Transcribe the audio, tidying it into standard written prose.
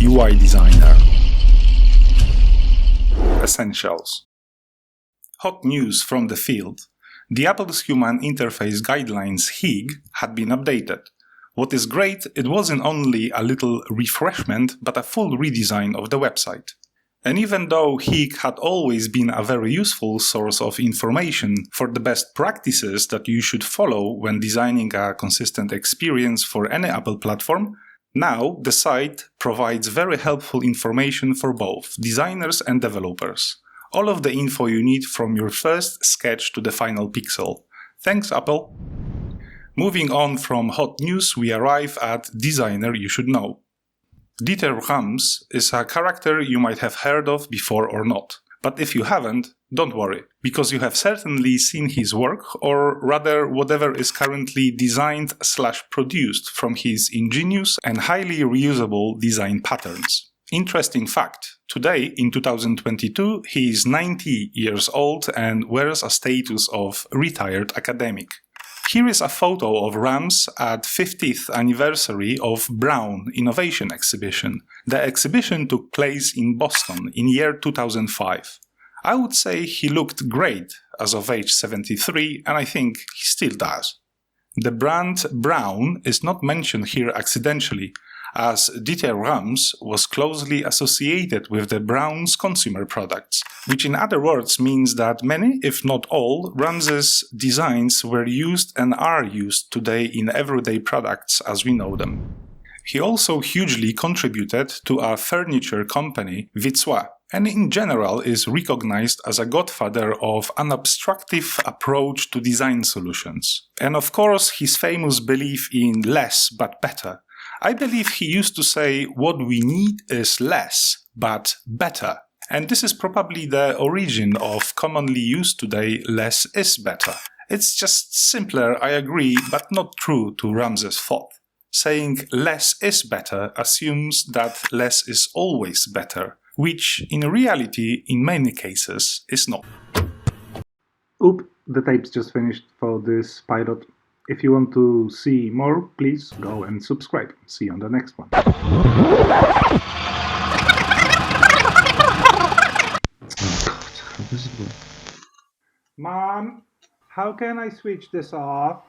UI designer. Essentials. Hot news from the field. The Apple's Human Interface Guidelines HIG had been updated. What is great, it wasn't only a little refreshment, but a full redesign of the website. And even though HIG had always been a very useful source of information for the best practices that you should follow when designing a consistent experience for any Apple platform, now the site provides very helpful information for both designers and developers. All of the info you need from your first sketch to the final pixel. Thanks, Apple! Moving on from hot news, we arrive at designer you should know. Dieter Rams is a character you might have heard of before or not. But if you haven't, don't worry, because you have certainly seen his work, or rather whatever is currently designed/produced from his ingenious and highly reusable design patterns. Interesting fact, today in 2022 he is 90 years old and wears a status of retired academic. Here is a photo of Rams at 50th anniversary of Brown Innovation Exhibition. The exhibition took place in Boston in year 2005. I would say he looked great as of age 73, and I think he still does. The brand Brown is not mentioned here accidentally, as Dieter Rams was closely associated with the Brown's consumer products, which in other words means that many, if not all, Rams's designs were used and are used today in everyday products as we know them. He also hugely contributed to a furniture company, Vitzwa, and in general is recognized as a godfather of an abstractive approach to design solutions. And of course his famous belief in less but better. I believe he used to say what we need is less, but better. And this is probably the origin of commonly used today less is better. It's just simpler, I agree, but not true to Rams's thought. Saying less is better assumes that less is always better, which in reality, in many cases, is not. Oop, the tape's just finished for this pilot. If you want to see more, please go and subscribe. See you on the next one. Mom, how can I switch this off?